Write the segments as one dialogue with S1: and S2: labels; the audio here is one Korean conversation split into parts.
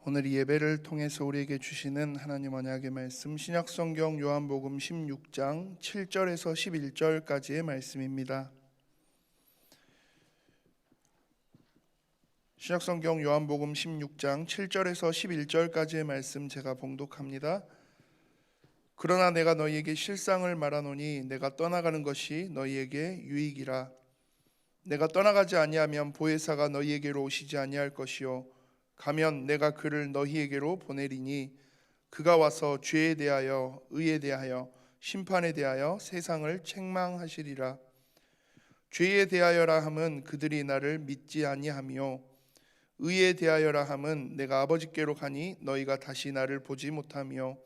S1: 오늘 이 예배를 통해서 우리에게 주시는 하나님 언약의 말씀, 신약성경 요한복음 16장 7절에서 11절까지의 말씀입니다. 신약성경 요한복음 16장 7절에서 11절까지의 말씀 제가 봉독합니다. 그러나 내가 너희에게 실상을 말하노니 내가 떠나가는 것이 너희에게 유익이라. 내가 떠나가지 아니하면 보혜사가 너희에게로 오시지 아니할 것이요 가면 내가 그를 너희에게로 보내리니 그가 와서 죄에 대하여 의에 대하여 심판에 대하여 세상을 책망하시리라. 죄에 대하여라 함은 그들이 나를 믿지 아니하며 의에 대하여라 함은 내가 아버지께로 가니 너희가 다시 나를 보지 못하며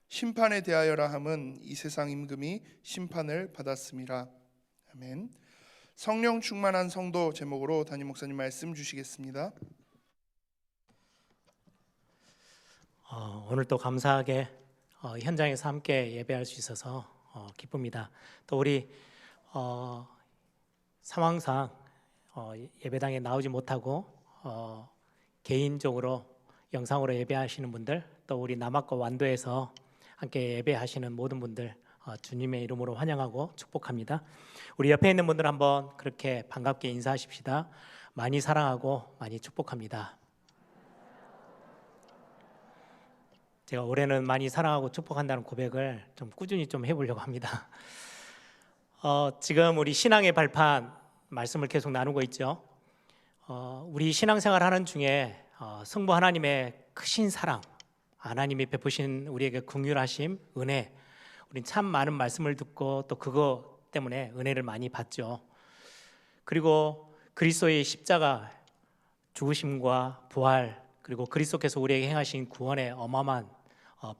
S1: 심판에 대하여라 함은 이 세상 임금이 심판을 받았음이라. 아멘. 성령 충만한 성도 제목으로 담임 목사님 말씀 주시겠습니다.
S2: 오늘 또 감사하게 현장에서 함께 예배할 수 있어서 기쁩니다. 또 우리 상황상 예배당에 나오지 못하고 개인적으로 영상으로 예배하시는 분들, 또 우리 남학과 완도에서 함께 예배하시는 모든 분들 주님의 이름으로 환영하고 축복합니다. 우리 옆에 있는 분들 한번 그렇게 반갑게 인사하십시다. 많이 사랑하고 많이 축복합니다. 제가 올해는 많이 사랑하고 축복한다는 고백을 좀 꾸준히 좀 해보려고 합니다. 지금 우리 신앙의 발판 말씀을 계속 나누고 있죠. 우리 신앙생활 하는 중에 성부 하나님의 크신 사랑, 하나님이 베푸신 우리에게 긍휼하심, 은혜, 우린 참 많은 말씀을 듣고 또 그거 때문에 은혜를 많이 받죠. 그리고 그리스도의 십자가 죽으심과 부활, 그리고 그리스도께서 우리에게 행하신 구원의 어마어마한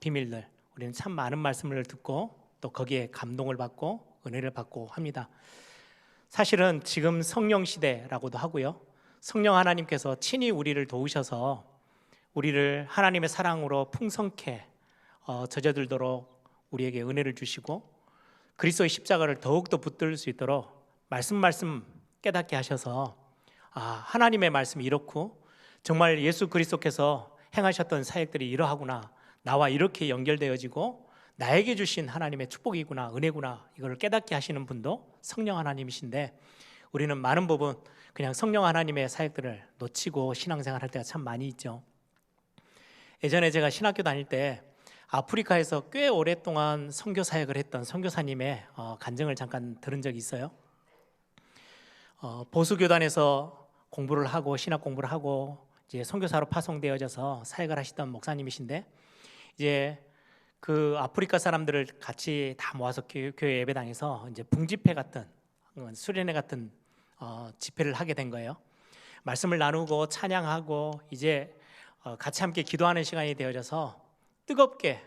S2: 비밀들, 우리는 참 많은 말씀을 듣고 또 거기에 감동을 받고 은혜를 받고 합니다. 사실은 지금 성령 시대라고도 하고요, 성령 하나님께서 친히 우리를 도우셔서 우리를 하나님의 사랑으로 풍성케 젖어들도록 우리에게 은혜를 주시고 그리스도의 십자가를 더욱더 붙들 수 있도록 말씀 깨닫게 하셔서 하나님의 말씀이 이렇고 정말 예수 그리스도께서 행하셨던 사역들이 이러하구나, 나와 이렇게 연결되어지고 나에게 주신 하나님의 축복이구나, 은혜구나, 이걸 깨닫게 하시는 분도 성령 하나님이신데 우리는 많은 부분 그냥 성령 하나님의 사역들을 놓치고 신앙생활 할 때가 참 많이 있죠. 예전에 제가 신학교 다닐 때 아프리카에서 꽤 오랫동안 선교 사역을 했던 선교사님의 간증을 잠깐 들은 적이 있어요. 보수교단에서 공부를 하고 신학 공부를 하고 이제 선교사로 파송되어져서 사역을 하시던 목사님이신데, 이제 그 아프리카 사람들을 같이 다 모아서 교회 예배당에서 이제 붕집회 같은 수련회 같은 집회를 하게 된 거예요. 말씀을 나누고 찬양하고 이제 같이 함께 기도하는 시간이 되어져서 뜨겁게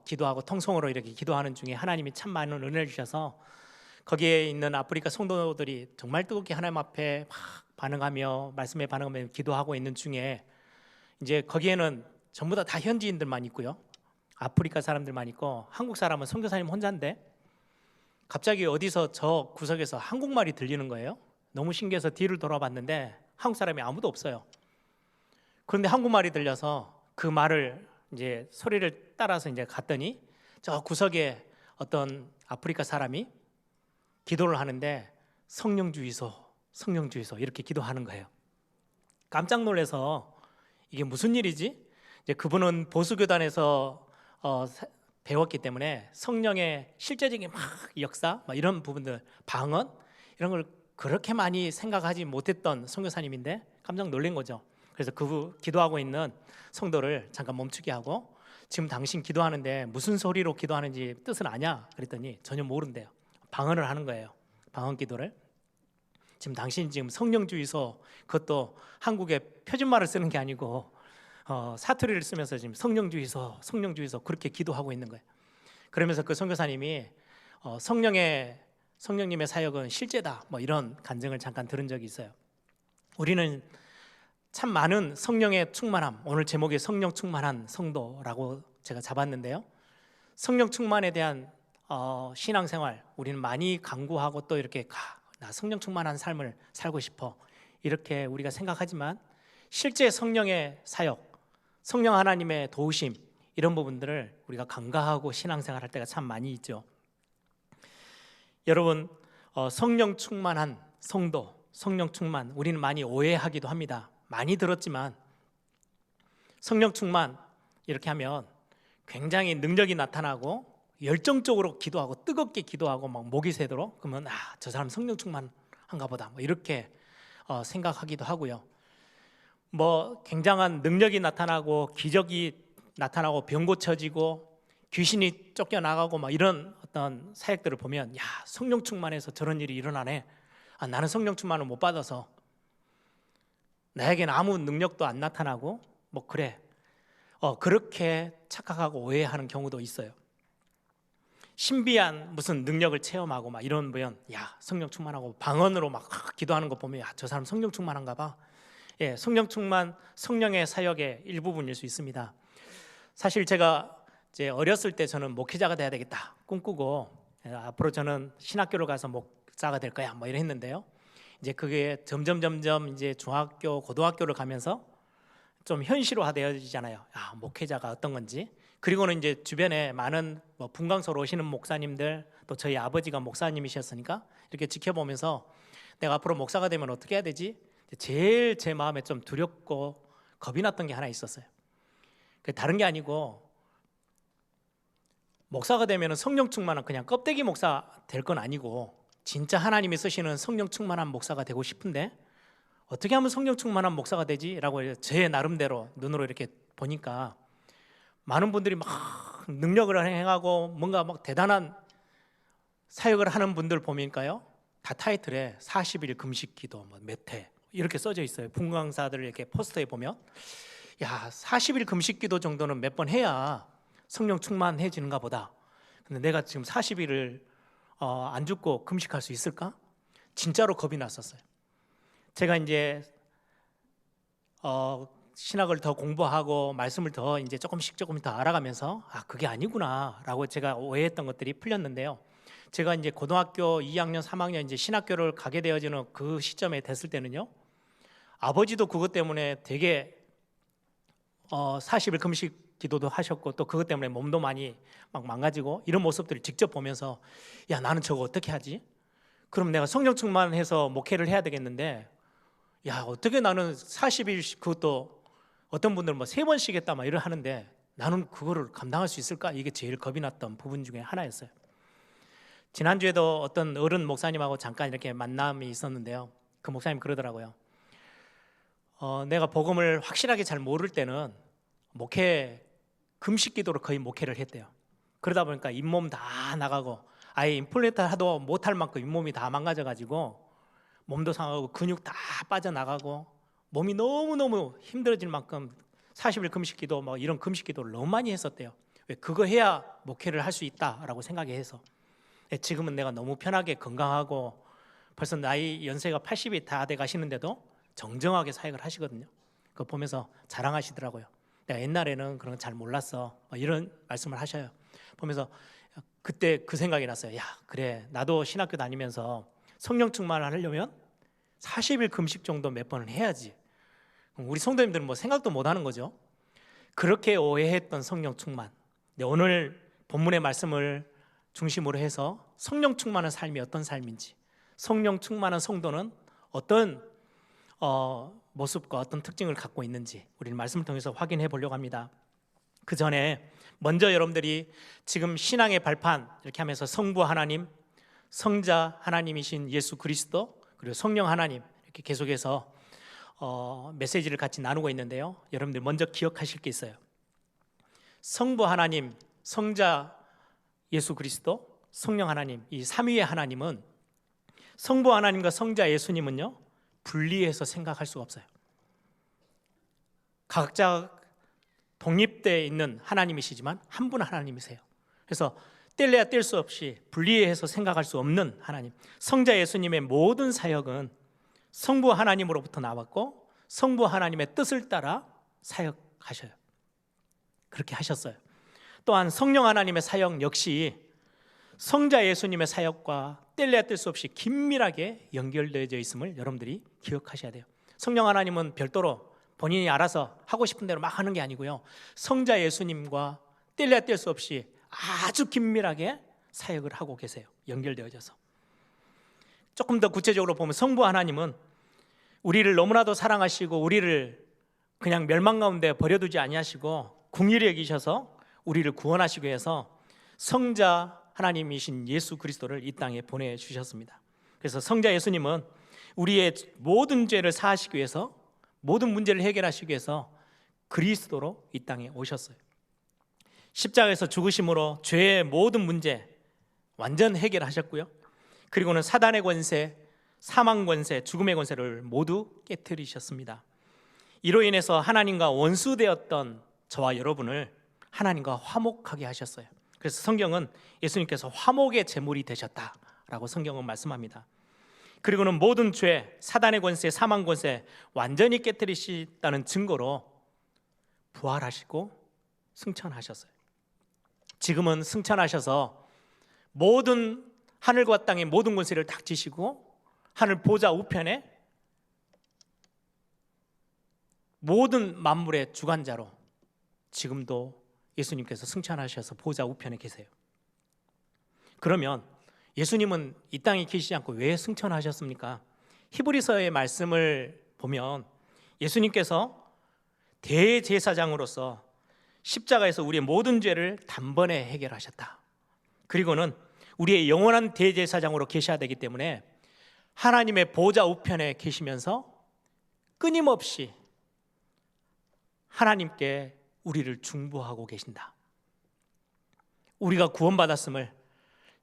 S2: 기도하고 통성으로 이렇게 기도하는 중에 하나님이 참 많은 은혜를 주셔서 거기에 있는 아프리카 성도들이 정말 뜨겁게 하나님 앞에 막 반응하며 말씀에 반응하며 기도하고 있는 중에 이제 거기에는 전부 다 현지인들만 있고요, 아프리카 사람들만 있고 한국 사람은 선교사님 혼자인데 갑자기 어디서 저 구석에서 한국말이 들리는 거예요. 너무 신기해서 뒤를 돌아봤는데 한국 사람이 아무도 없어요. 그런데 한국말이 들려서 그 말을 이제 소리를 따라서 이제 갔더니 저 구석에 어떤 아프리카 사람이 기도를 하는데 성령 주이소 이렇게 기도하는 거예요. 깜짝 놀라서 이게 무슨 일이지? 이제 그분은 보수교단에서 배웠기 때문에 성령의 실제적인 막 역사, 막 이런 부분들, 방언 이런 걸 그렇게 많이 생각하지 못했던 선교사님인데 깜짝 놀란 거죠. 그래서 그 기도하고 있는 성도를 잠깐 멈추게 하고, 지금 당신 기도하는데 무슨 소리로 기도하는지 뜻은 아냐? 그랬더니 전혀 모른대요. 방언을 하는 거예요. 방언 기도를. 지금 당신 지금 성령 주의소, 그것도 한국의 표준말을 쓰는 게 아니고 사투리를 쓰면서 지금 성령 주의소 그렇게 기도하고 있는 거예요. 그러면서 그 선교사님이 성령님의 사역은 실제다, 뭐 이런 간증을 잠깐 들은 적이 있어요. 우리는 참 많은 성령의 충만함, 오늘 제목이 성령 충만한 성도라고 제가 잡았는데요, 성령 충만에 대한 신앙생활 우리는 많이 강구하고 또 이렇게 나 성령 충만한 삶을 살고 싶어 이렇게 우리가 생각하지만 실제 성령의 사역, 성령 하나님의 도우심, 이런 부분들을 우리가 간과하고 신앙생활 할 때가 참 많이 있죠. 여러분, 성령 충만한 성도, 성령 충만, 우리는 많이 오해하기도 합니다. 많이 들었지만 성령 충만 이렇게 하면 굉장히 능력이 나타나고 열정적으로 기도하고 뜨겁게 기도하고 막 목이 새도록, 그러면 저 사람 성령 충만한가 보다, 뭐 이렇게 생각하기도 하고요. 뭐 굉장한 능력이 나타나고 기적이 나타나고 병 고쳐지고 귀신이 쫓겨나가고 막 이런 어떤 사역들을 보면, 야, 성령 충만해서 저런 일이 일어나네. 나는 성령 충만을 못 받아서 나에게는 아무 능력도 안 나타나고 뭐 그래. 그렇게 착각하고 오해하는 경우도 있어요. 신비한 무슨 능력을 체험하고 막 이런 보면, 야, 성령 충만하고 방언으로 막 기도하는 거 보면, 야, 저 사람 성령 충만한가 봐. 예, 성령 충만, 성령의 사역의 일부분일 수 있습니다. 사실 제가 이제 어렸을 때 저는 목회자가 돼야 되겠다 꿈꾸고, 앞으로 저는 신학교를 가서 목사가 될 거야 뭐 이랬는데요. 이제 그게 점점 이제 중학교, 고등학교를 가면서 좀 현실화되어지잖아요. 목회자가 어떤 건지. 그리고는 이제 주변에 많은 뭐 분강소로 오시는 목사님들, 또 저희 아버지가 목사님이셨으니까 이렇게 지켜보면서 내가 앞으로 목사가 되면 어떻게 해야 되지? 제일 제 마음에 좀 두렵고 겁이 났던 게 하나 있었어요. 다른 게 아니고, 목사가 되면 성령 충만한 그냥 껍데기 목사 될 건 아니고 진짜 하나님이 쓰시는 성령 충만한 목사가 되고 싶은데, 어떻게 하면 성령 충만한 목사가 되지? 라고 제 나름대로 눈으로 이렇게 보니까 많은 분들이 막 능력을 행하고 뭔가 막 대단한 사역을 하는 분들 보니까요, 다 타이틀에 40일 금식 기도 몇 회 이렇게 써져 있어요. 분강사들 이렇게 포스터에 보면, 야, 40일 금식 기도 정도는 몇 번 해야 성령 충만해지는가 보다. 근데 내가 지금 40일을 안 죽고 금식할 수 있을까? 진짜로 겁이 났었어요. 제가 이제 신학을 더 공부하고 말씀을 더 이제 조금씩 더 알아가면서 그게 아니구나라고 제가 오해했던 것들이 풀렸는데요. 제가 이제 고등학교 2학년, 3학년 이제 신학교를 가게 되어지는 그 시점에 됐을 때는요, 아버지도 그것 때문에 되게 40일 금식 기도도 하셨고, 또 그것 때문에 몸도 많이 막 망가지고 이런 모습들을 직접 보면서, 야, 나는 저거 어떻게 하지? 그럼 내가 성령 충만해서 목회를 해야 되겠는데, 야, 어떻게 나는 40일, 그것도 어떤 분들은 뭐 3번씩 했다 막 이러 하는데 나는 그거를 감당할 수 있을까? 이게 제일 겁이 났던 부분 중에 하나였어요. 지난주에도 어떤 어른 목사님하고 잠깐 이렇게 만남이 있었는데요, 그 목사님 그러더라고요. 내가 복음을 확실하게 잘 모를 때는 목회 금식 기도로 거의 목회를 했대요. 그러다 보니까 잇몸 다 나가고 아예 임플란트 하도 못할 만큼 잇몸이 다 망가져가지고 몸도 상하고 근육 다 빠져나가고 몸이 너무너무 힘들어질 만큼 40일 금식 기도 뭐 이런 금식 기도를 너무 많이 했었대요. 왜? 그거 해야 목회를 할 수 있다라고 생각해서. 지금은 내가 너무 편하게 건강하고 벌써 나이 연세가 80이 다 돼 가시는데도 정정하게 사역을 하시거든요. 그거 보면서 자랑하시더라고요. 내가 옛날에는 그런 거 잘 몰랐어, 이런 말씀을 하셔요. 보면서 그때 그 생각이 났어요. 야, 그래, 나도 신학교 다니면서 성령 충만을 하려면 40일 금식 정도 몇 번은 해야지. 우리 성도님들은 뭐 생각도 못 하는 거죠. 그렇게 오해했던 성령 충만. 오늘 본문의 말씀을 중심으로 해서 성령 충만한 삶이 어떤 삶인지, 성령 충만한 성도는 어떤 모습과 어떤 특징을 갖고 있는지 우리는 말씀을 통해서 확인해 보려고 합니다. 그 전에 먼저 여러분들이 지금 신앙의 발판 이렇게 하면서 성부 하나님, 성자 하나님이신 예수 그리스도, 그리고 성령 하나님 이렇게 계속해서 메시지를 같이 나누고 있는데요, 여러분들 먼저 기억하실 게 있어요. 성부 하나님, 성자 예수 그리스도, 성령 하나님, 이 삼위의 하나님은, 성부 하나님과 성자 예수님은요 분리해서 생각할 수가 없어요. 각자 독립되어 있는 하나님이시지만 한 분 하나님이세요. 그래서 뗄래야 뗄 수 없이 분리해서 생각할 수 없는 하나님. 성자 예수님의 모든 사역은 성부 하나님으로부터 나왔고 성부 하나님의 뜻을 따라 사역하셔요. 그렇게 하셨어요. 또한 성령 하나님의 사역 역시 성자 예수님의 사역과 뗄래야 뗄 수 없이 긴밀하게 연결되어져 있음을 여러분들이 기억하셔야 돼요. 성령 하나님은 별도로 본인이 알아서 하고 싶은 대로 막 하는 게 아니고요. 성자 예수님과 뗄래야 뗄 수 없이 아주 긴밀하게 사역을 하고 계세요. 연결되어져서. 조금 더 구체적으로 보면 성부 하나님은 우리를 너무나도 사랑하시고 우리를 그냥 멸망 가운데 버려두지 아니하시고 긍휼히 여기셔서 우리를 구원하시기 위해서 성자 하나님이신 예수 그리스도를 이 땅에 보내주셨습니다. 그래서 성자 예수님은 우리의 모든 죄를 사하시기 위해서, 모든 문제를 해결하시기 위해서 그리스도로 이 땅에 오셨어요. 십자가에서 죽으심으로 죄의 모든 문제 완전 해결하셨고요. 그리고는 사단의 권세, 사망 권세, 죽음의 권세를 모두 깨뜨리셨습니다. 이로 인해서 하나님과 원수되었던 저와 여러분을 하나님과 화목하게 하셨어요. 그래서 성경은 예수님께서 화목의 제물이 되셨다라고 성경은 말씀합니다. 그리고는 모든 죄, 사단의 권세, 사망 권세 완전히 깨뜨리셨다는 증거로 부활하시고 승천하셨어요. 지금은 승천하셔서 모든 하늘과 땅의 모든 권세를 딱 지시고 하늘 보좌 우편에 모든 만물의 주관자로 지금도 예수님께서 승천하셔서 보좌 우편에 계세요. 그러면 예수님은 이 땅에 계시지 않고 왜 승천하셨습니까? 히브리서의 말씀을 보면 예수님께서 대제사장으로서 십자가에서 우리의 모든 죄를 단번에 해결하셨다. 그리고는 우리의 영원한 대제사장으로 계셔야 되기 때문에 하나님의 보좌 우편에 계시면서 끊임없이 하나님께 우리를 중보하고 계신다. 우리가 구원받았음을,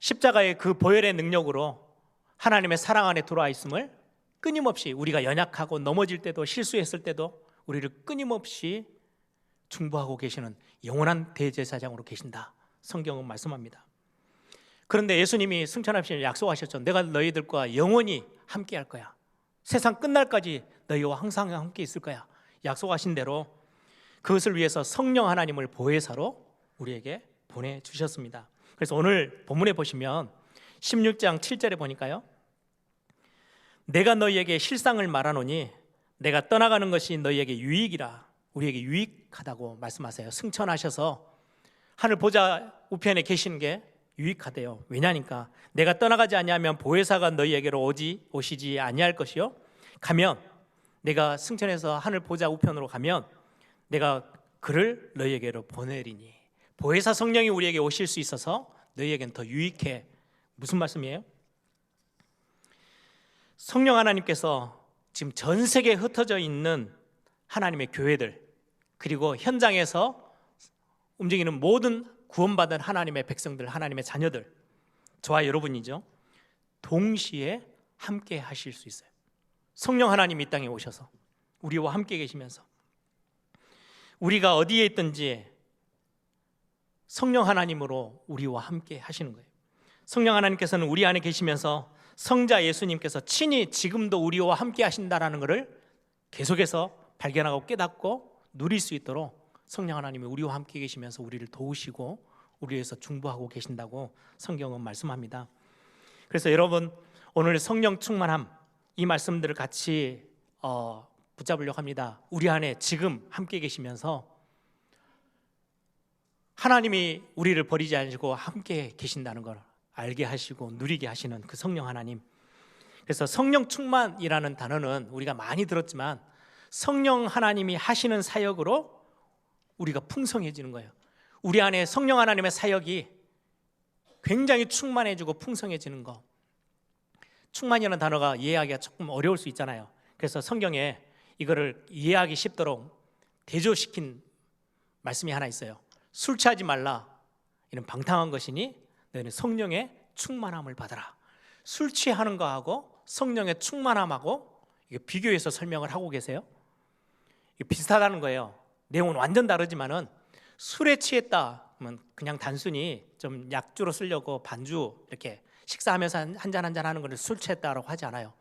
S2: 십자가의 그 보혈의 능력으로 하나님의 사랑 안에 들어와 있음을 끊임없이, 우리가 연약하고 넘어질 때도 실수했을 때도 우리를 끊임없이 중보하고 계시는 영원한 대제사장으로 계신다. 성경은 말씀합니다. 그런데 예수님이 승천하시면 약속하셨죠. 내가 너희들과 영원히 함께 할 거야. 세상 끝날까지 너희와 항상 함께 있을 거야. 약속하신 대로 그것을 위해서 성령 하나님을 보혜사로 우리에게 보내주셨습니다. 그래서 오늘 본문에 보시면 16장 7절에 보니까요, 내가 너희에게 실상을 말하노니 내가 떠나가는 것이 너희에게 유익이라. 우리에게 유익하다고 말씀하세요. 승천하셔서 하늘 보좌 우편에 계시는 게 유익하대요. 왜냐니까 내가 떠나가지 아니하면 보혜사가 너희에게로 오시지 아니할 것이요, 가면, 내가 승천해서 하늘 보좌 우편으로 가면 내가 그를 너희에게로 보내리니. 보혜사 성령이 우리에게 오실 수 있어서 너희에겐 더 유익해. 무슨 말씀이에요? 성령 하나님께서 지금 전 세계에 흩어져 있는 하나님의 교회들, 그리고 현장에서 움직이는 모든 구원받은 하나님의 백성들, 하나님의 자녀들, 저와 여러분이죠, 동시에 함께 하실 수 있어요. 성령 하나님이 이 땅에 오셔서 우리와 함께 계시면서 우리가 어디에 있든지 성령 하나님으로 우리와 함께 하시는 거예요. 성령 하나님께서는 우리 안에 계시면서 성자 예수님께서 친히 지금도 우리와 함께 하신다라는 것을 계속해서 발견하고 깨닫고 누릴 수 있도록 성령 하나님이 우리와 함께 계시면서 우리를 도우시고 우리를 위해서 중보하고 계신다고 성경은 말씀합니다. 그래서 여러분, 오늘 성령 충만함, 이 말씀들을 같이 붙잡으려고 합니다. 우리 안에 지금 함께 계시면서 하나님이 우리를 버리지 않으시고 함께 계신다는 걸 알게 하시고 누리게 하시는 그 성령 하나님. 그래서 성령 충만이라는 단어는 우리가 많이 들었지만 성령 하나님이 하시는 사역으로 우리가 풍성해지는 거예요. 우리 안에 성령 하나님의 사역이 굉장히 충만해지고 풍성해지는 거. 충만이라는 단어가 이해하기가 조금 어려울 수 있잖아요. 그래서 성경에 이거를 이해하기 쉽도록 대조시킨 말씀이 하나 있어요. 술 취하지 말라. 이는 방탕한 것이니 너희는 성령의 충만함을 받아라. 술 취하는 거하고 성령의 충만함하고 이게 비교해서 설명을 하고 계세요. 이게 비슷하다는 거예요. 내용은 완전 다르지만은 술에 취했다면 그냥 단순히 좀 약주로 쓰려고 반주 이렇게 식사하면서 한 잔 하는 것을 술 취했다라고 하지 않아요.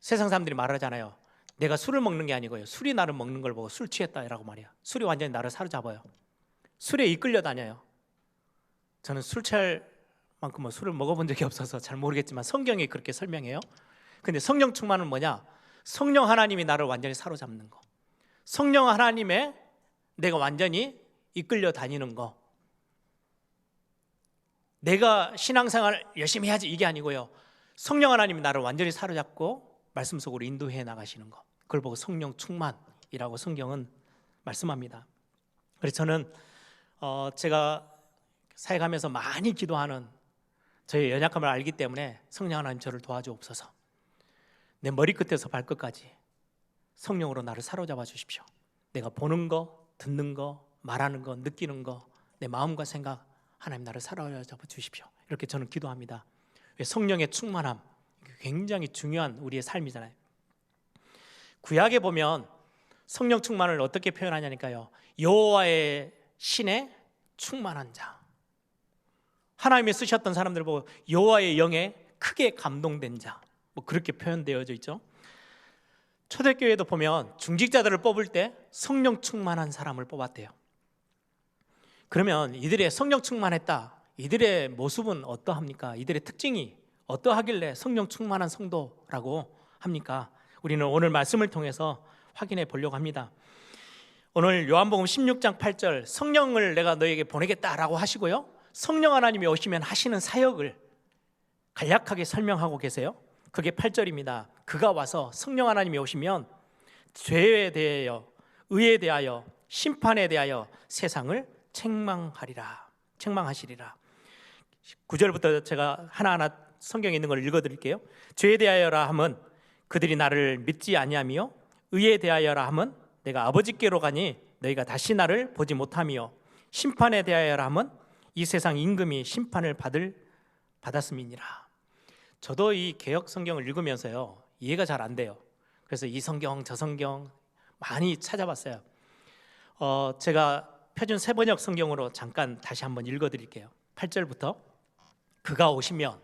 S2: 세상 사람들이 말하잖아요. 내가 술을 먹는 게 아니고요, 술이 나를 먹는 걸 보고 술 취했다라고 말이야. 술이 완전히 나를 사로잡아요. 술에 이끌려 다녀요. 저는 술 취할 만큼은 술을 먹어본 적이 없어서 잘 모르겠지만 성경이 그렇게 설명해요. 근데 성령 충만은 뭐냐? 성령 하나님이 나를 완전히 사로잡는 거. 성령 하나님의 내가 완전히 이끌려 다니는 거, 내가 신앙생활 열심히 해야지 이게 아니고요, 성령 하나님이 나를 완전히 사로잡고 말씀 속으로 인도해 나가시는 거, 그걸 보고 성령 충만이라고 성경은 말씀합니다. 그래서 저는 제가 사역하면서 많이 기도하는 저의 연약함을 알기 때문에 성령 하나님 저를 도와주옵소서. 내 머리끝에서 발끝까지 성령으로 나를 사로잡아 주십시오. 내가 보는 거, 듣는 거, 말하는 거, 느끼는 거, 내 마음과 생각, 하나님 나를 사로잡아 주십시오. 이렇게 저는 기도합니다. 성령의 충만함, 굉장히 중요한 우리의 삶이잖아요. 구약에 보면 성령 충만을 어떻게 표현하냐니까요, 여호와의 신에 충만한 자, 하나님이 쓰셨던 사람들 보고 여호와의 영에 크게 감동된 자, 뭐 그렇게 표현되어져 있죠. 초대교회도 보면 중직자들을 뽑을 때 성령 충만한 사람을 뽑았대요. 그러면 이들의 성령 충만했다, 이들의 모습은 어떠합니까? 이들의 특징이 어떠하길래 성령 충만한 성도라고 합니까? 우리는 오늘 말씀을 통해서 확인해 보려고 합니다. 오늘 요한복음 16장 8절, 성령을 내가 너에게 보내겠다라고 하시고요, 성령 하나님이 오시면 하시는 사역을 간략하게 설명하고 계세요. 그게 8절입니다. 그가 와서, 성령 하나님이 오시면 죄에 대하여, 의에 대하여, 심판에 대하여 세상을 책망하시리라. 9절부터 제가 하나하나 성경에 있는 걸 읽어드릴게요. 죄에 대하여라 함은 그들이 나를 믿지 아니하며, 의에 대하여라 함은 내가 아버지께로 가니 너희가 다시 나를 보지 못하며, 심판에 대하여라 함은 이 세상 임금이 심판을 받았음이니라. 저도 이 개역 성경을 읽으면서요, 이해가 잘 안 돼요. 그래서 이 성경 저 성경 많이 찾아봤어요. 제가 표준 세번역 성경으로 잠깐 다시 한번 읽어드릴게요. 8절부터, 그가 오시면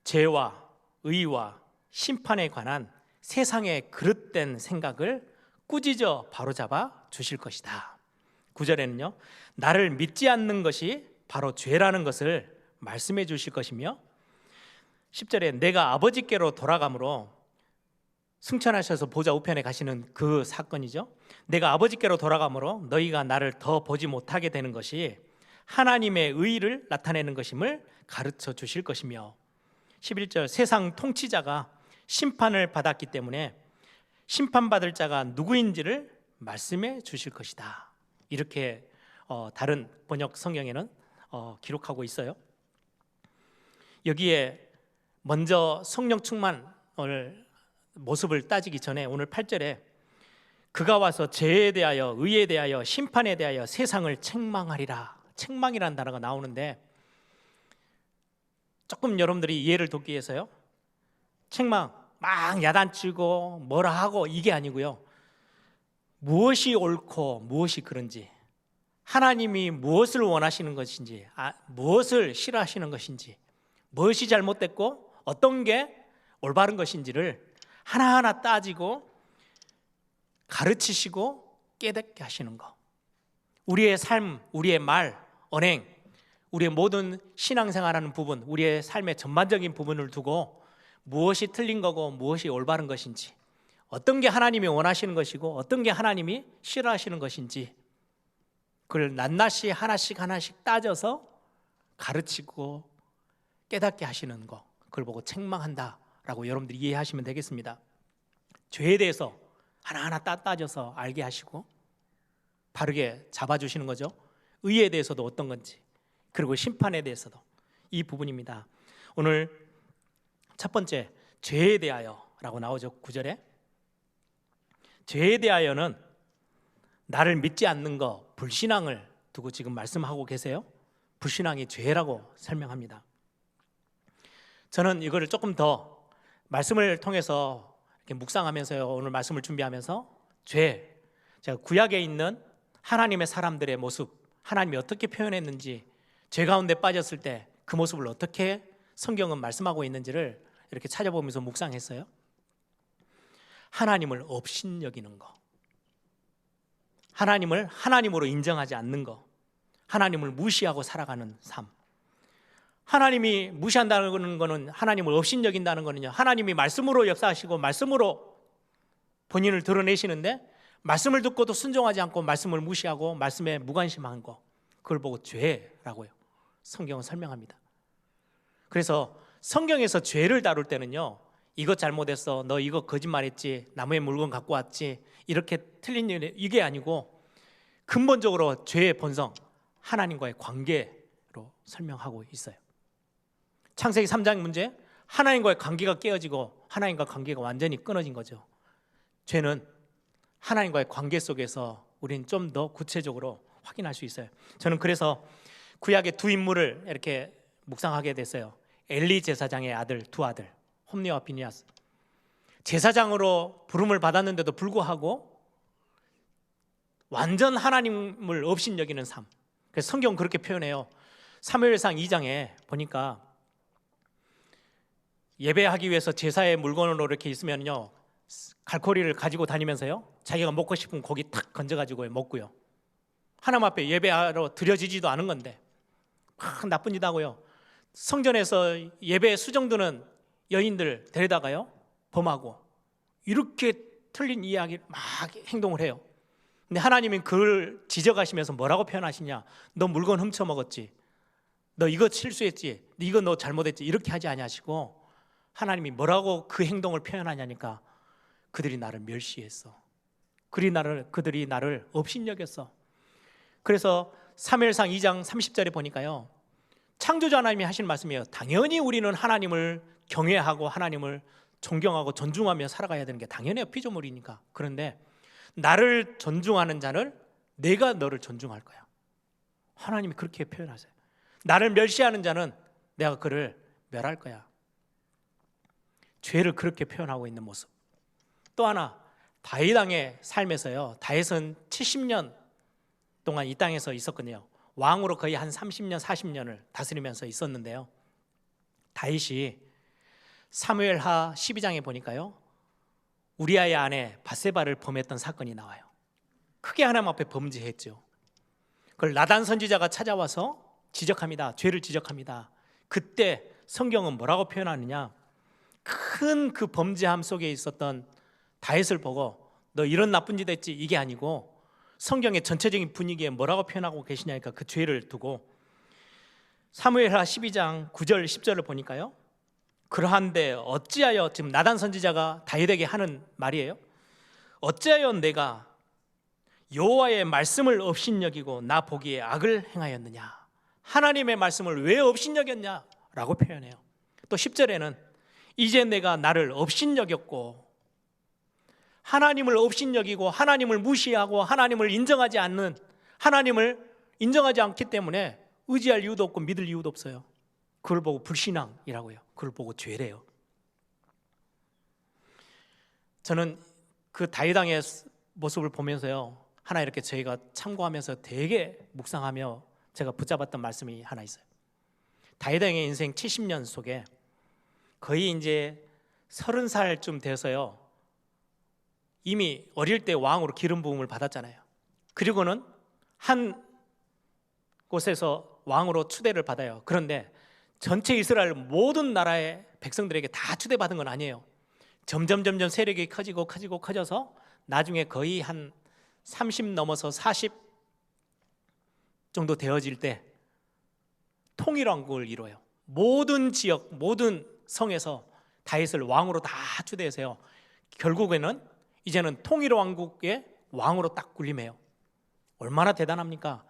S2: 죄와 의와 심판에 관한 세상의 그릇된 생각을 꾸짖어 바로잡아 주실 것이다. 9절에는요, 나를 믿지 않는 것이 바로 죄라는 것을 말씀해 주실 것이며, 10절에 내가 아버지께로 돌아가므로, 승천하셔서 보좌 우편에 가시는 그 사건이죠. 내가 아버지께로 돌아가므로 너희가 나를 더 보지 못하게 되는 것이 하나님의 의를 나타내는 것임을 가르쳐 주실 것이며, 11절 세상 통치자가 심판을 받았기 때문에 심판받을 자가 누구인지를 말씀해 주실 것이다. 이렇게 다른 번역 성경에는 기록하고 있어요. 여기에 먼저 성령 충만을 모습을 따지기 전에 오늘 8절에 그가 와서 죄에 대하여, 의에 대하여, 심판에 대하여 세상을 책망하리라, 책망이라는 단어가 나오는데, 조금 여러분들이 이해를 돕기 위해서요, 책망 막 야단치고 뭐라 하고 이게 아니고요, 무엇이 옳고 무엇이 그른지, 하나님이 무엇을 원하시는 것인지, 무엇을 싫어하시는 것인지, 무엇이 잘못됐고 어떤 게 올바른 것인지를 하나하나 따지고 가르치시고 깨닫게 하시는 것. 우리의 삶, 우리의 말, 언행, 우리의 모든 신앙생활하는 부분, 우리의 삶의 전반적인 부분을 두고 무엇이 틀린 거고 무엇이 올바른 것인지, 어떤 게 하나님이 원하시는 것이고 어떤 게 하나님이 싫어하시는 것인지, 그걸 낱낱이 하나씩 따져서 가르치고 깨닫게 하시는 것, 그걸 보고 책망한다라고 여러분들이 이해하시면 되겠습니다. 죄에 대해서 하나하나 따져서 알게 하시고 바르게 잡아주시는 거죠. 의에 대해서도 어떤 건지, 그리고 심판에 대해서도 이 부분입니다. 오늘 첫 번째, 죄에 대하여라고 나오죠. 9절에 죄에 대하여는 나를 믿지 않는 거, 불신앙을 두고 지금 말씀하고 계세요. 불신앙이 죄라고 설명합니다. 저는 이거를 조금 더 말씀을 통해서 이렇게 묵상하면서요, 오늘 말씀을 준비하면서 죄, 제가 구약에 있는 하나님의 사람들의 모습, 하나님이 어떻게 표현했는지, 죄 가운데 빠졌을 때 그 모습을 어떻게 성경은 말씀하고 있는지를 이렇게 찾아보면서 묵상했어요. 하나님을 업신여기는 거, 하나님을 하나님으로 인정하지 않는 거, 하나님을 무시하고 살아가는 삶. 하나님이 무시한다는 것은, 하나님을 업신여긴다는 것은요, 하나님이 말씀으로 역사하시고 말씀으로 본인을 드러내시는데 말씀을 듣고도 순종하지 않고 말씀을 무시하고 말씀에 무관심한 거, 그걸 보고 죄라고요. 성경은 설명합니다. 그래서 성경에서 죄를 다룰 때는요, 이것 잘못했어, 너 이거 거짓말했지, 나무에 물건 갖고 왔지, 이렇게 틀린 일, 이게 아니고 근본적으로 죄의 본성, 하나님과의 관계로 설명하고 있어요. 창세기 3장 문제, 하나님과의 관계가 깨어지고 하나님과 관계가 완전히 끊어진 거죠. 죄는 하나님과의 관계 속에서 우리는 좀 더 구체적으로 확인할 수 있어요. 저는 그래서 구약의 두 인물을 이렇게 묵상하게 됐어요. 엘리 제사장의 아들, 두 아들, 홈리와 비니아스. 제사장으로 부름을 받았는데도 불구하고 완전 하나님을 업신여기는 삶. 그래서 성경은 그렇게 표현해요. 사무엘상 2장에 보니까 예배하기 위해서 제사의 물건으로 이렇게 있으면요, 갈고리를 가지고 다니면서요, 자기가 먹고 싶은 고기 탁 건져가지고 먹고요. 하나님 앞에 예배하러 드려지지도 않은 건데 막 나쁜 짓 하고요. 성전에서 예배 수정드는 여인들 데려다가요 범하고, 이렇게 틀린 이야기 막 행동을 해요. 근데 하나님이 그걸 지적하시면서 뭐라고 표현하시냐? 너 물건 훔쳐 먹었지, 너 이거 실수했지, 이거 너 잘못했지, 이렇게 하지 아니하시고 하나님이 뭐라고 그 행동을 표현하냐니까, 그들이 나를 멸시했어. 그들이 나를 업신여겼어. 그래서 사무엘상 2장 30절에 보니까요, 창조주 하나님이 하신 말씀이에요. 당연히 우리는 하나님을 경외하고 하나님을 존경하고 존중하며 살아가야 되는 게 당연해요. 피조물이니까. 그런데 나를 존중하는 자를 내가 너를 존중할 거야. 하나님이 그렇게 표현하세요. 나를 멸시하는 자는 내가 그를 멸할 거야. 죄를 그렇게 표현하고 있는 모습. 또 하나, 다윗 왕의 삶에서요, 다윗은 70년 동안 이 땅에서 있었거든요. 왕으로 거의 한 30년 40년을 다스리면서 있었는데요, 다윗이 사무엘하 12장에 보니까요, 우리아의 아내 밧세바를 범했던 사건이 나와요. 크게 하나님 앞에 범죄했죠. 그걸 나단 선지자가 찾아와서 지적합니다. 죄를 지적합니다. 그때 성경은 뭐라고 표현하느냐, 큰 그 범죄함 속에 있었던 다윗을 보고 너 이런 나쁜 짓 했지, 이게 아니고 성경의 전체적인 분위기에 뭐라고 표현하고 계시냐니까, 그 죄를 두고 사무엘하 12장 9절 10절을 보니까요, 그러한데 어찌하여, 지금 나단 선지자가 다윗에게 하는 말이에요. 어찌하여 내가 여호와의 말씀을 업신여기고 나 보기에 악을 행하였느냐, 하나님의 말씀을 왜 업신여겼냐 라고 표현해요. 또 10절에는 이제 내가 나를 업신여겼고, 하나님을 업신여기고 하나님을 무시하고 하나님을 인정하지 않는, 하나님을 인정하지 않기 때문에 의지할 이유도 없고 믿을 이유도 없어요. 그걸 보고 불신앙이라고요. 그걸 보고 죄래요. 저는 그 다윗 왕의 모습을 보면서요, 하나 이렇게 저희가 참고하면서 되게 묵상하며 제가 붙잡았던 말씀이 하나 있어요. 다윗 왕의 인생 70년 속에 거의 이제 30살쯤 돼서요, 이미 어릴 때 왕으로 기름 부음을 받았잖아요. 그리고는 한 곳에서 왕으로 추대를 받아요. 그런데 전체 이스라엘 모든 나라의 백성들에게 다 추대받은 건 아니에요. 점점 세력이 커져서 나중에 거의 한 30 넘어서 40 정도 되어질 때 통일왕국을 이뤄요. 모든 지역, 모든 성에서 다윗을 왕으로 다 추대해서요, 결국에는 이제는 통일왕국의 왕으로 딱 군림해요. 얼마나 대단합니까?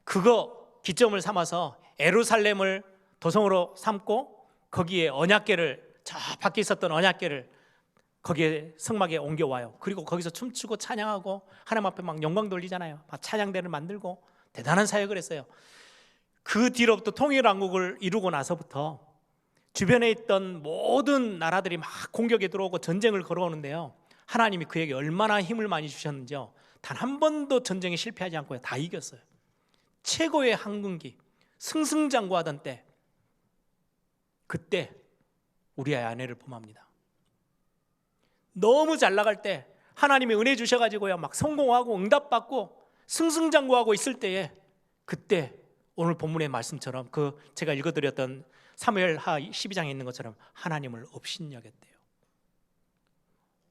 S2: 그거 기점을 삼아서 예루살렘을 도성으로 삼고 거기에 언약궤를, 저 밖에 있었던 언약궤를 거기에 성막에 옮겨와요. 그리고 거기서 춤추고 찬양하고 하나님 앞에 막 영광 돌리잖아요. 막 찬양대를 만들고 대단한 사역을 했어요. 그 뒤로부터 통일왕국을 이루고 나서부터 주변에 있던 모든 나라들이 막 공격에 들어오고 전쟁을 걸어오는데요, 하나님이 그에게 얼마나 힘을 많이 주셨는지요, 단 한 번도 전쟁에 실패하지 않고 다 이겼어요. 최고의 항군기, 승승장구하던 때, 그때 우리의 아내를 범합니다. 너무 잘 나갈 때 하나님이 은혜 주셔가지고요, 막 성공하고 응답받고 승승장구하고 있을 때에, 그때 오늘 본문의 말씀처럼 그 제가 읽어드렸던 사무엘하 12장에 있는 것처럼 하나님을 업신여겼대요.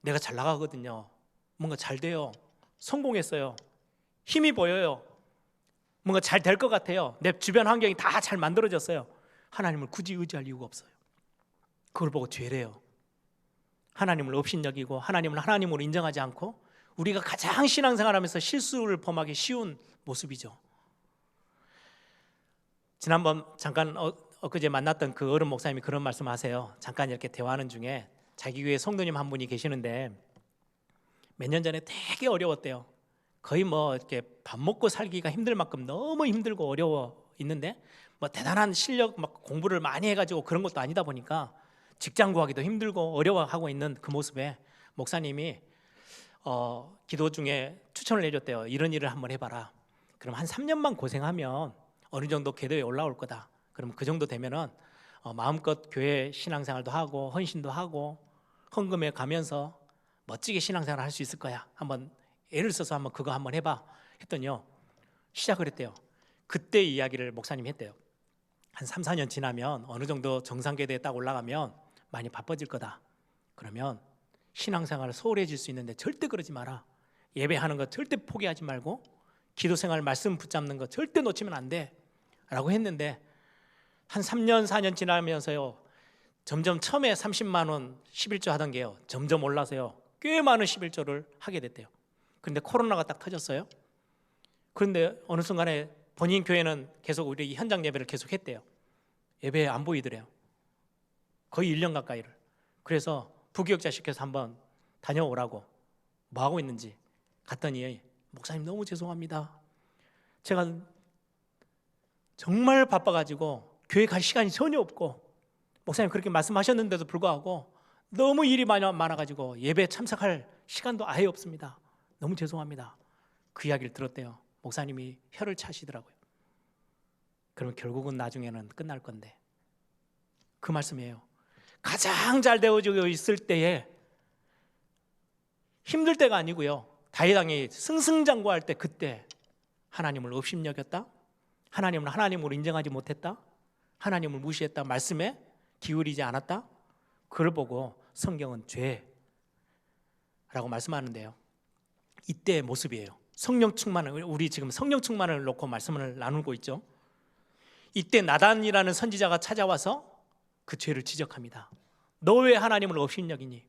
S2: 내가 잘 나가거든요, 뭔가 잘 돼요, 성공했어요. 힘이 보여요. 뭔가 잘 될 것 같아요. 내 주변 환경이 다 잘 만들어졌어요. 하나님을 굳이 의지할 이유가 없어요. 그걸 보고 죄래요. 하나님을 업신여기고 하나님을 하나님으로 인정하지 않고 우리가 가장 신앙생활하면서 실수를 범하기 쉬운 모습이죠. 지난번 잠깐 엊그제 만났던 그 어른 목사님이 그런 말씀하세요. 잠깐 이렇게 대화하는 중에 자기 교회 성도님 한 분이 계시는데 몇 년 전에 되게 어려웠대요. 거의 뭐 이렇게 밥 먹고 살기가 힘들 만큼 너무 힘들고 어려워 있는데 뭐 대단한 실력 막 공부를 많이 해가지고 그런 것도 아니다 보니까 직장 구하기도 힘들고 어려워하고 있는 그 모습에 목사님이 기도 중에 추천을 해줬대요. 이런 일을 한번 해봐라. 그럼 한 3년만 고생하면 어느 정도 궤도에 올라올 거다. 그럼 그 정도 되면은 마음껏 교회 신앙생활도 하고 헌신도 하고 헌금에 가면서 멋지게 신앙생활을 할 수 있을 거야. 한번 애를 써서 한번 그거 한번 해봐 했더니요 시작을 했대요. 그때 이야기를 목사님이 했대요. 한 3, 4년 지나면 어느 정도 정상궤도에 딱 올라가면 많이 바빠질 거다. 그러면 신앙생활을 소홀해질 수 있는데 절대 그러지 마라. 예배하는 거 절대 포기하지 말고 기도생활 말씀 붙잡는 거 절대 놓치면 안 돼 라고 했는데 한 3년 4년 지나면서요 점점 처음에 30만 원 11조 하던 게요 점점 올라서요 꽤 많은 11조를 하게 됐대요. 그런데 코로나가 딱 터졌어요. 그런데 어느 순간에 본인 교회는 계속 우리 현장 예배를 계속 했대요. 예배에 안 보이더래요. 거의 1년 가까이를. 그래서 부교육자 시켜서 한번 다녀오라고 뭐 하고 있는지 갔더니 목사님 너무 죄송합니다. 제가 정말 바빠가지고 교회 갈 시간이 전혀 없고 목사님 그렇게 말씀하셨는데도 불구하고 너무 일이 많아가지고 예배에 참석할 시간도 아예 없습니다. 너무 죄송합니다. 그 이야기를 들었대요. 목사님이 혀를 차시더라고요. 그러면 결국은 나중에는 끝날 건데 그 말씀이에요. 가장 잘 되어지고 있을 때에 힘들 때가 아니고요 다윗왕이 승승장구할 때 그때 하나님을 업신여겼다, 하나님을 하나님으로 인정하지 못했다, 하나님을 무시했다, 말씀에 기울이지 않았다, 그걸 보고 성경은 죄라고 말씀하는데요 이때의 모습이에요. 성령 충만을, 우리 지금 성령 충만을 놓고 말씀을 나누고 있죠. 이때 나단이라는 선지자가 찾아와서 그 죄를 지적합니다. 너 왜 하나님을 업신여기니?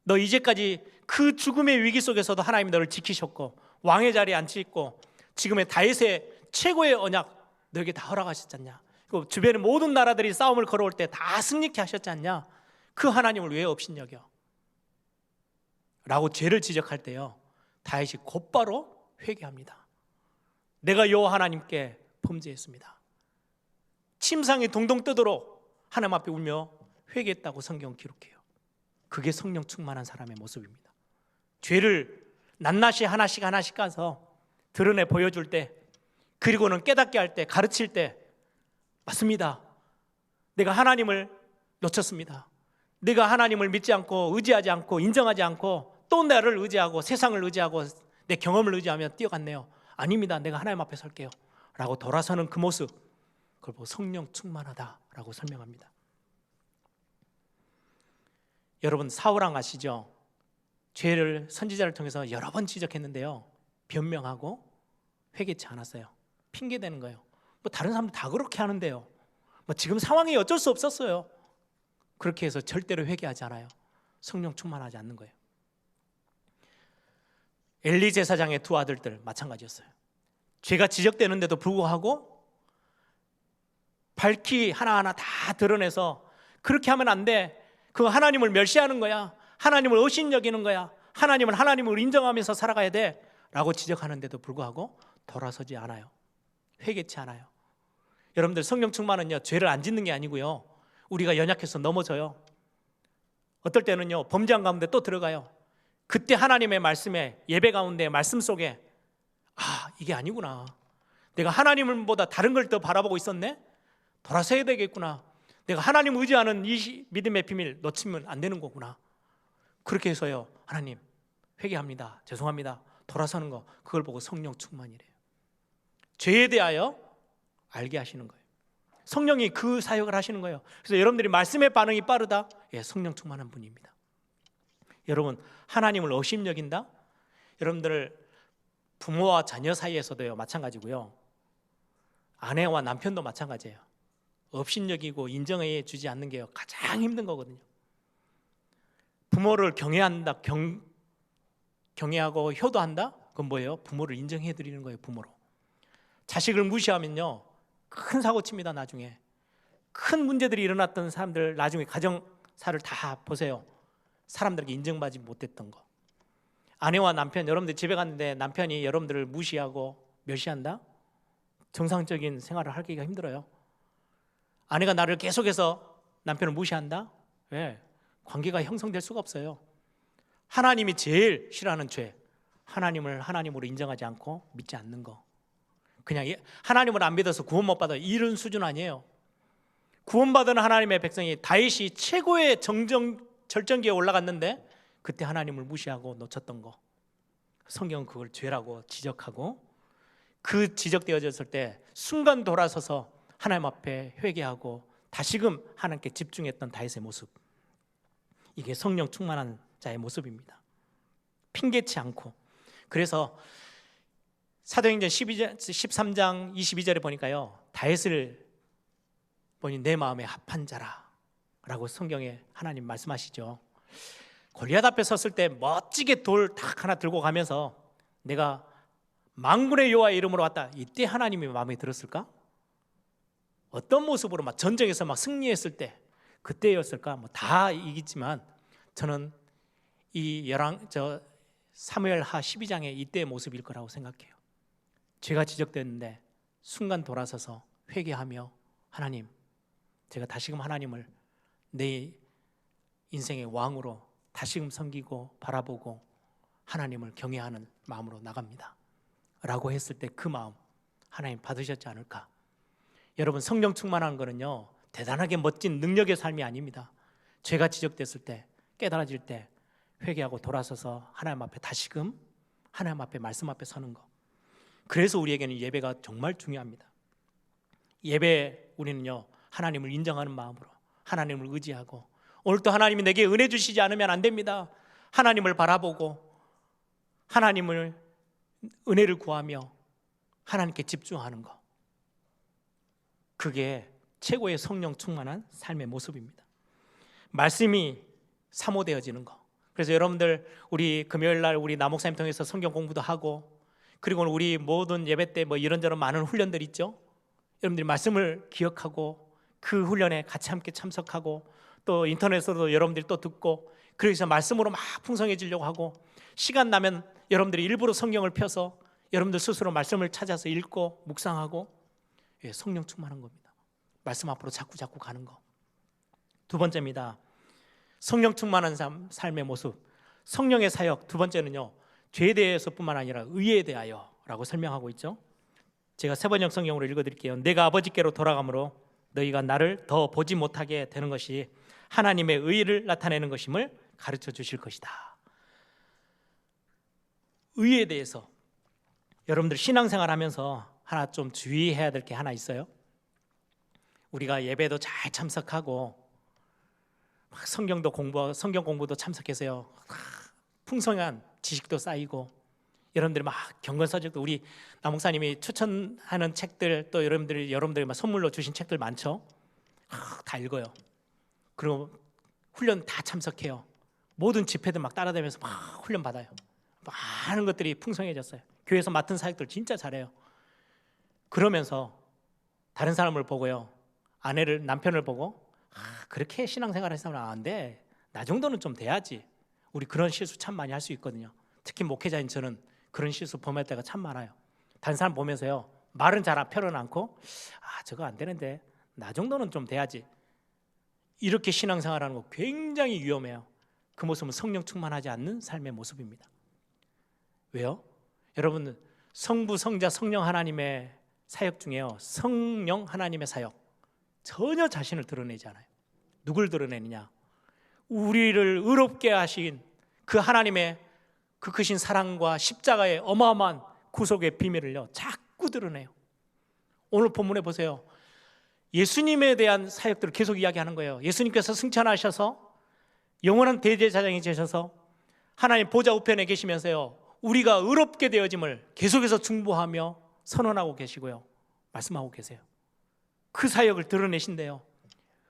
S2: 너 이제까지 그 죽음의 위기 속에서도 하나님이 너를 지키셨고 왕의 자리에 앉히고 지금의 다윗의 최고의 언약 너에게 다 허락하셨지 않냐? 그 주변의 모든 나라들이 싸움을 걸어올 때 다 승리케 하셨지 않냐? 그 하나님을 왜 업신여겨? 라고 죄를 지적할 때요 다윗이 곧바로 회개합니다. 내가 여호와 하나님께 범죄했습니다. 침상이 동동 뜨도록 하나님 앞에 울며 회개했다고 성경은 기록해요. 그게 성령 충만한 사람의 모습입니다. 죄를 낱낱이 하나씩 하나씩 가서 드러내 보여줄 때, 그리고는 깨닫게 할 때, 가르칠 때, 맞습니다. 내가 하나님을 놓쳤습니다. 내가 하나님을 믿지 않고 의지하지 않고 인정하지 않고 또 나를 의지하고 세상을 의지하고 내 경험을 의지하며 뛰어갔네요. 아닙니다. 내가 하나님 앞에 설게요 라고 돌아서는 그 모습, 그걸 보고 성령 충만하다라고 설명합니다. 여러분 사울왕 아시죠? 죄를 선지자를 통해서 여러 번 지적했는데요 변명하고 회개치 않았어요. 핑계대는 거예요. 뭐 다른 사람들 다 그렇게 하는데요 뭐 지금 상황이 어쩔 수 없었어요. 그렇게 해서 절대로 회개하지 않아요. 성령 충만하지 않는 거예요. 엘리 제사장의 두 아들들 마찬가지였어요. 죄가 지적되는데도 불구하고 밝히 하나하나 다 드러내서 그렇게 하면 안 돼, 그거 하나님을 멸시하는 거야, 하나님을 업신여기는 거야, 하나님을 하나님으로 인정하면서 살아가야 돼 라고 지적하는데도 불구하고 돌아서지 않아요. 회개치 않아요. 여러분들 성령 충만은요 죄를 안 짓는 게 아니고요 우리가 연약해서 넘어져요. 어떨 때는요 범죄한 가운데 또 들어가요. 그때 하나님의 말씀에, 예배 가운데 말씀 속에 이게 아니구나, 내가 하나님보다 다른 걸 더 바라보고 있었네, 돌아서야 되겠구나, 내가 하나님 의지하는 이 믿음의 비밀 놓치면 안 되는 거구나. 그렇게 해서요 하나님 회개합니다, 죄송합니다, 돌아서는 거, 그걸 보고 성령 충만이래요. 죄에 대하여 알게 하시는 거예요. 성령이 그 사역을 하시는 거예요. 그래서 여러분들이 말씀의 반응이 빠르다, 성령 충만한 분입니다. 여러분 하나님을 업신여긴다, 여러분들 부모와 자녀 사이에서도요 마찬가지고요. 아내와 남편도 마찬가지예요. 업신여기고 인정해 주지 않는 게 가장 힘든 거거든요. 부모를 경외한다, 경외하고 효도한다? 그건 뭐예요? 부모를 인정해 드리는 거예요. 부모로. 자식을 무시하면요 큰 사고 칩니다. 나중에 큰 문제들이 일어났던 사람들 나중에 가정사를 다 보세요. 사람들에게 인정받지 못했던 거. 아내와 남편, 여러분들 집에 갔는데 남편이 여러분들을 무시하고 멸시한다? 정상적인 생활을 하기가 힘들어요. 아내가 나를 계속해서 남편을 무시한다? 왜? 관계가 형성될 수가 없어요. 하나님이 제일 싫어하는 죄, 하나님을 하나님으로 인정하지 않고 믿지 않는 거. 그냥 하나님을 안 믿어서 구원 못 받아 이런 수준 아니에요. 구원받은 하나님의 백성이 다윗이 최고의 절정기에 올라갔는데 그때 하나님을 무시하고 놓쳤던 거. 성경은 그걸 죄라고 지적하고 그 지적되어졌을 때 순간 돌아서서 하나님 앞에 회개하고 다시금 하나님께 집중했던 다윗의 모습. 이게 성령 충만한 자의 모습입니다. 핑계치 않고. 그래서 사도행전 13장 22절에 보니까요 다윗을 보니 내 마음에 합한 자라 라고 성경에 하나님 말씀하시죠. 골리앗 앞에 섰을 때 멋지게 돌 탁 하나 들고 가면서 내가 만군의 여호와의 이름으로 왔다. 이때 하나님이 마음에 들었을까? 어떤 모습으로 막 전쟁에서 막 승리했을 때 그때였을까? 뭐 다 이기지만 저는 이 사무엘하 12장의 이때의 모습일 거라고 생각해요. 죄가 지적됐는데 순간 돌아서서 회개하며 하나님, 제가 다시금 하나님을 내 인생의 왕으로 다시금 섬기고 바라보고 하나님을 경외하는 마음으로 나갑니다 라고 했을 때 그 마음 하나님 받으셨지 않을까? 여러분 성령 충만한 거는요 대단하게 멋진 능력의 삶이 아닙니다. 죄가 지적됐을 때 깨달아질 때 회개하고 돌아서서 하나님 앞에 다시금 하나님 앞에 말씀 앞에 서는 거. 그래서 우리에게는 예배가 정말 중요합니다. 예배 우리는요 하나님을 인정하는 마음으로 하나님을 의지하고 오늘도 하나님이 내게 은혜 주시지 않으면 안 됩니다. 하나님을 바라보고 하나님을 은혜를 구하며 하나님께 집중하는 것. 그게 최고의 성령 충만한 삶의 모습입니다. 말씀이 사모되어지는 것. 그래서 여러분들 우리 금요일 날 우리 남목사님 통해서 성경 공부도 하고 그리고 우리 모든 예배 때 뭐 이런저런 많은 훈련들 있죠. 여러분들이 말씀을 기억하고 그 훈련에 같이 함께 참석하고 또 인터넷에서도 여러분들이 또 듣고 그래서 말씀으로 막 풍성해지려고 하고 시간 나면 여러분들이 일부러 성경을 펴서 여러분들 스스로 말씀을 찾아서 읽고 묵상하고 성령 충만한 겁니다. 말씀 앞으로 자꾸 가는 거. 두 번째입니다. 성령 충만한 삶의 모습. 성령의 사역. 두 번째는요. 죄에 대해서뿐만 아니라 의에 대하여라고 설명하고 있죠. 제가 세번역 성경으로 읽어드릴게요. 내가 아버지께로 돌아가므로 너희가 나를 더 보지 못하게 되는 것이 하나님의 의를 나타내는 것임을 가르쳐 주실 것이다. 의에 대해서 여러분들 신앙생활 하면서 하나 좀 주의해야 될 게 하나 있어요. 우리가 예배도 잘 참석하고 막 성경 공부도 참석해서요 풍성한 지식도 쌓이고 여러분들이 막 경건서적도 우리 남목사님이 추천하는 책들 또 여러분들이 막 선물로 주신 책들 많죠. 다 읽어요. 그리고 훈련 다 참석해요. 모든 집회들 막 따라다니면서 막 훈련 받아요. 많은 것들이 풍성해졌어요. 교회에서 맡은 사역들 진짜 잘해요. 그러면서 다른 사람을 보고요 남편을 보고 그렇게 신앙생활을 해서는 안 돼. 나 정도는 좀 돼야지. 우리 그런 실수 참 많이 할 수 있거든요. 특히 목회자인 저는 그런 실수 범할 때가 참 많아요. 다른 사람 보면서요 말은 잘 펴는 않고 저거 안 되는데 나 정도는 좀 돼야지. 이렇게 신앙생활하는 거 굉장히 위험해요. 그 모습은 성령 충만하지 않는 삶의 모습입니다. 왜요? 여러분 성부, 성자, 성령 하나님의 사역 중에요 성령 하나님의 사역 전혀 자신을 드러내지 않아요. 누굴 드러내느냐? 우리를 의롭게 하신 그 하나님의 그 크신 사랑과 십자가의 어마어마한 구속의 비밀을요 자꾸 드러내요. 오늘 본문에 보세요. 예수님에 대한 사역들을 계속 이야기하는 거예요. 예수님께서 승천하셔서 영원한 대제사장이 되셔서 하나님 보좌 우편에 계시면서요 우리가 의롭게 되어짐을 계속해서 중보하며 선언하고 계시고요, 말씀하고 계세요. 그 사역을 드러내신대요.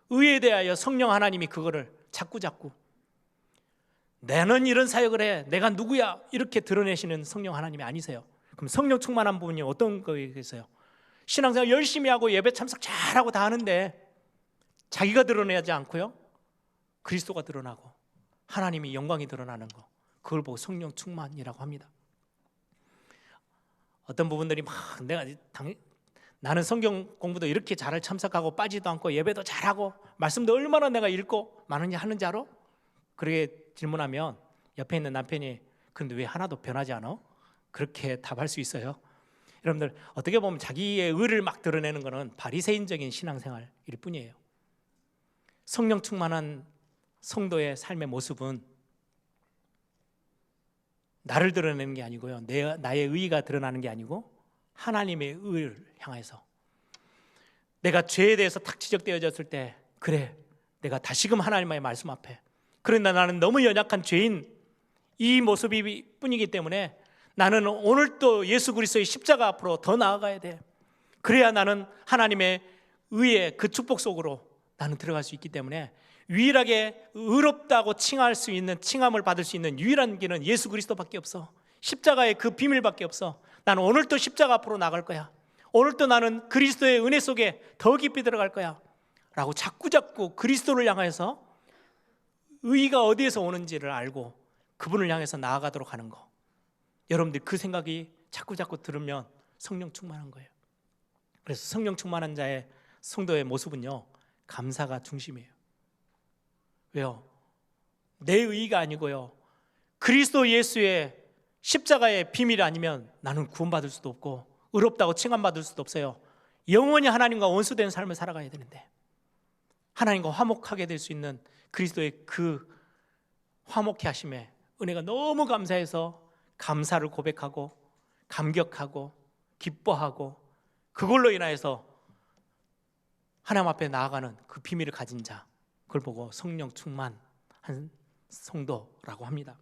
S2: 의에 대하여 성령 하나님이 그거를 자꾸 나는 이런 사역을 해, 내가 누구야, 이렇게 드러내시는 성령 하나님이 아니세요. 그럼 성령 충만한 부분이 어떤 거겠어요? 신앙생활 열심히 하고 예배 참석 잘하고 다 하는데 자기가 드러내지 않고요, 그리스도가 드러나고 하나님이 영광이 드러나는 거, 그걸 보고 성령 충만이라고 합니다. 어떤 부분들이 막 나는 성경 공부도 이렇게 잘 참석하고 빠지도 않고 예배도 잘하고 말씀도 얼마나 내가 읽고 많은지 하는지 알아? 그렇게 질문하면 옆에 있는 남편이 근데 왜 하나도 변하지 않아? 그렇게 답할 수 있어요. 여러분들, 어떻게 보면 자기의 의를 막 드러내는 것은 바리새인적인 신앙생활일 뿐이에요. 성령 충만한 성도의 삶의 모습은 나를 드러내는 게 아니고요, 나의 의의가 드러나는 게 아니고 하나님의 의를 향해서, 내가 죄에 대해서 탁 지적되어졌을 때 그래, 내가 다시금 하나님의 말씀 앞에, 그러나 나는 너무 연약한 죄인, 이 모습이 뿐이기 때문에 나는 오늘 또 예수 그리스도의 십자가 앞으로 더 나아가야 돼. 그래야 나는 하나님의 의의 그 축복 속으로 나는 들어갈 수 있기 때문에 유일하게 의롭다고 칭함을 받을 수 있는 유일한 길은 예수 그리스도밖에 없어. 십자가의 그 비밀밖에 없어. 나는 오늘 또 십자가 앞으로 나갈 거야. 오늘 또 나는 그리스도의 은혜 속에 더 깊이 들어갈 거야 라고 자꾸 그리스도를 향해서 의의가 어디에서 오는지를 알고 그분을 향해서 나아가도록 하는 거, 여러분들 그 생각이 자꾸 들으면 성령 충만한 거예요. 그래서 성령 충만한 자의 성도의 모습은요, 감사가 중심이에요. 왜요? 내 의의가 아니고요, 그리스도 예수의 십자가의 비밀이 아니면 나는 구원받을 수도 없고 의롭다고 칭함받을 수도 없어요. 영원히 하나님과 원수된 삶을 살아가야 되는데, 하나님과 화목하게 될 수 있는 그리스도의 그 화목케 하심에 은혜가 너무 감사해서 감사를 고백하고 감격하고 기뻐하고 그걸로 인하여서 하나님 앞에 나아가는 그 비밀을 가진 자, 그걸 보고 성령 충만한 성도라고 합니다.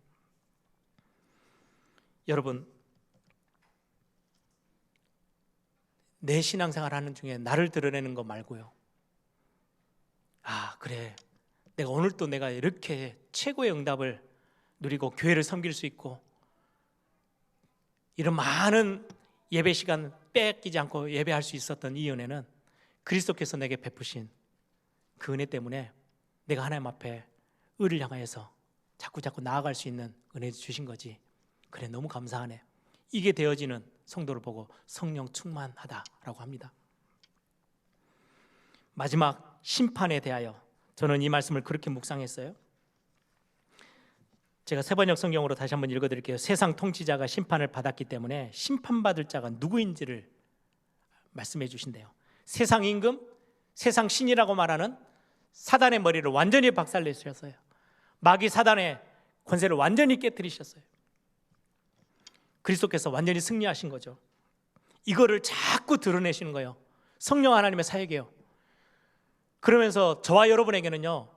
S2: 여러분, 내 신앙생활 하는 중에 나를 드러내는 거 말고요, 그래, 내가 오늘 또 내가 이렇게 최고의 응답을 누리고 교회를 섬길 수 있고 이런 많은 예배 시간 뺏기지 않고 예배할 수 있었던 이 은혜는 그리스도께서 내게 베푸신 그 은혜 때문에 내가 하나님 앞에 의를 향하여서 자꾸 나아갈 수 있는 은혜 주신 거지. 그래, 너무 감사하네. 이게 되어지는 성도를 보고 성령 충만하다라고 합니다. 마지막 심판에 대하여 저는 이 말씀을 그렇게 묵상했어요. 제가 세번역 성경으로 다시 한번 읽어드릴게요. 세상 통치자가 심판을 받았기 때문에 심판받을 자가 누구인지를 말씀해 주신대요. 세상 임금, 세상 신이라고 말하는 사단의 머리를 완전히 박살내셨어요. 마귀 사단의 권세를 완전히 깨뜨리셨어요. 그리스도께서 완전히 승리하신 거죠. 이거를 자꾸 드러내시는 거예요. 성령 하나님의 사역이에요. 그러면서 저와 여러분에게는요,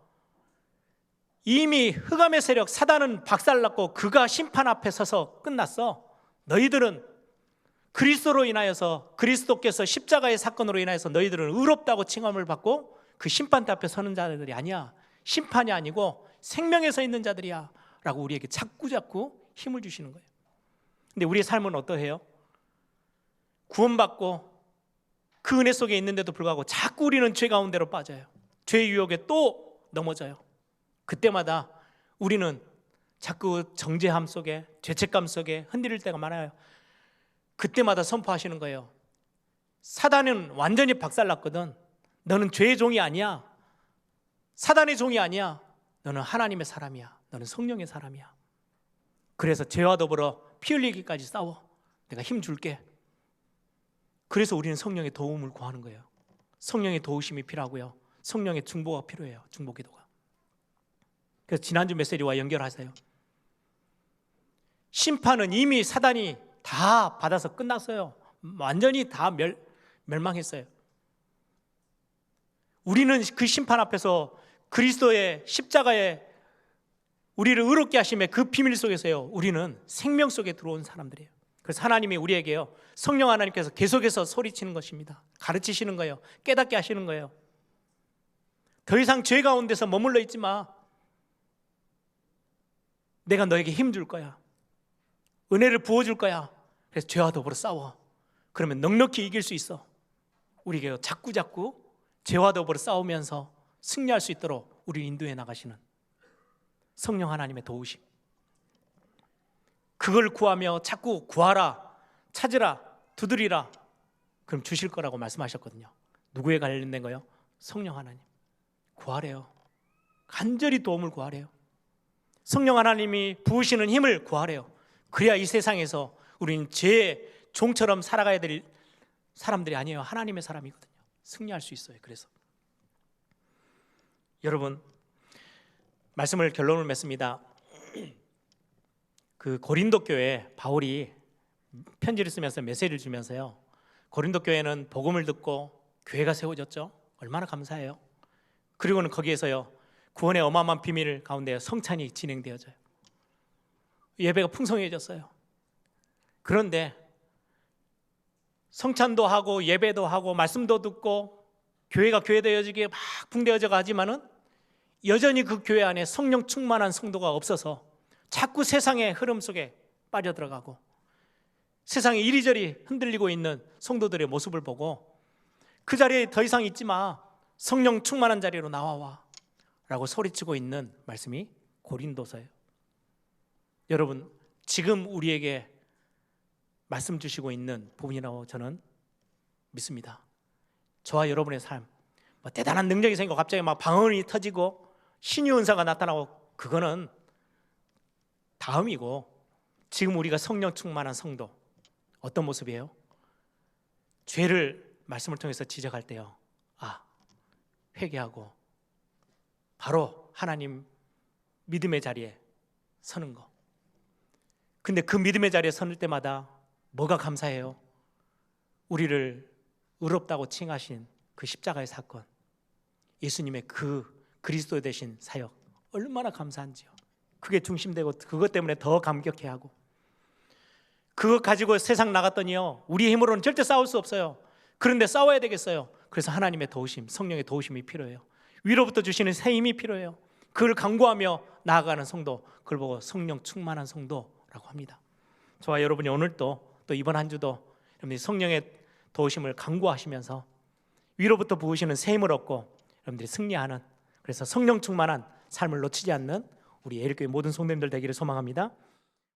S2: 이미 흑암의 세력 사단은 박살났고 그가 심판 앞에 서서 끝났어. 너희들은 그리스도로 인하여서, 그리스도께서 십자가의 사건으로 인하여서 너희들은 의롭다고 칭함을 받고 그 심판대 앞에 서는 자들이 아니야. 심판이 아니고 생명에 서 있는 자들이야 라고 우리에게 자꾸 힘을 주시는 거예요. 근데 우리의 삶은 어떠해요? 구원받고 그 은혜 속에 있는데도 불구하고 자꾸 우리는 죄 가운데로 빠져요. 죄의 유혹에 또 넘어져요. 그때마다 우리는 자꾸 정죄함 속에, 죄책감 속에 흔들릴 때가 많아요. 그때마다 선포하시는 거예요. 사단은 완전히 박살났거든. 너는 죄의 종이 아니야. 사단의 종이 아니야. 너는 하나님의 사람이야. 너는 성령의 사람이야. 그래서 죄와 더불어 피 흘리기까지 싸워. 내가 힘 줄게. 그래서 우리는 성령의 도움을 구하는 거예요. 성령의 도우심이 필요하고요, 성령의 중보가 필요해요. 중보기도가. 그래서 지난주 메시지와 연결하세요. 심판은 이미 사단이 다 받아서 끝났어요. 완전히 다 멸망했어요. 우리는 그 심판 앞에서 그리스도의 십자가의 우리를 의롭게 하심의 그 비밀 속에서요, 우리는 생명 속에 들어온 사람들이에요. 그래서 하나님이 우리에게요, 성령 하나님께서 계속해서 소리치는 것입니다. 가르치시는 거예요. 깨닫게 하시는 거예요. 더 이상 죄 가운데서 머물러 있지 마. 내가 너에게 힘 줄 거야. 은혜를 부어줄 거야. 그래서 죄와 더불어 싸워. 그러면 넉넉히 이길 수 있어. 우리에게 자꾸 죄와 더불어 싸우면서 승리할 수 있도록 우리를 인도해 나가시는 성령 하나님의 도우심. 그걸 구하며 자꾸 구하라, 찾으라, 두드리라. 그럼 주실 거라고 말씀하셨거든요. 누구에 관련된 거요? 성령 하나님. 구하래요. 간절히 도움을 구하래요. 성령 하나님이 부으시는 힘을 구하래요. 그래야 이 세상에서 우리는 죄의 종처럼 살아가야 될 사람들이 아니에요. 하나님의 사람이거든요. 승리할 수 있어요. 그래서 여러분, 말씀을 결론을 맺습니다. 그 고린도 교회 바울이 편지를 쓰면서 메시지를 주면서요, 고린도 교회는 복음을 듣고 교회가 세워졌죠. 얼마나 감사해요. 그리고는 거기에서요, 구원의 어마어마한 비밀 가운데 성찬이 진행되어져요. 예배가 풍성해졌어요. 그런데 성찬도 하고 예배도 하고 말씀도 듣고 교회가 교회되어지게 막 붕대어져 가지만은 여전히 그 교회 안에 성령 충만한 성도가 없어서 자꾸 세상의 흐름 속에 빠져들어가고 세상에 이리저리 흔들리고 있는 성도들의 모습을 보고 그 자리에 더 이상 있지 마. 성령 충만한 자리로 나와와 라고 소리치고 있는 말씀이 고린도서예요. 여러분, 지금 우리에게 말씀 주시고 있는 부분이라고 저는 믿습니다. 저와 여러분의 삶, 대단한 능력이 생기고 갑자기 막 방언이 터지고 신유 은사가 나타나고 그거는 다음이고, 지금 우리가 성령 충만한 성도 어떤 모습이에요? 죄를 말씀을 통해서 지적할 때요, 회개하고 바로 하나님 믿음의 자리에 서는 거. 근데 그 믿음의 자리에 서는 때마다 뭐가 감사해요? 우리를 의롭다고 칭하신 그 십자가의 사건, 예수님의 그 그리스도 되신 사역, 얼마나 감사한지요. 그게 중심되고 그것 때문에 더 감격해하고, 그거 가지고 세상 나갔더니요, 우리 힘으로는 절대 싸울 수 없어요. 그런데 싸워야 되겠어요. 그래서 하나님의 도우심, 성령의 도우심이 필요해요. 위로부터 주시는 새 힘이 필요해요. 그걸 간구하며 나아가는 성도, 그걸 보고 성령 충만한 성도라고 합니다. 저와 여러분이 오늘 또 이번 한 주도 여러분이 성령의 도우심을 간구하시면서 위로부터 부으시는 새 힘을 얻고 여러분들이 승리하는, 그래서 성령 충만한 삶을 놓치지 않는 우리 애일교회 모든 성도님들 되기를 소망합니다.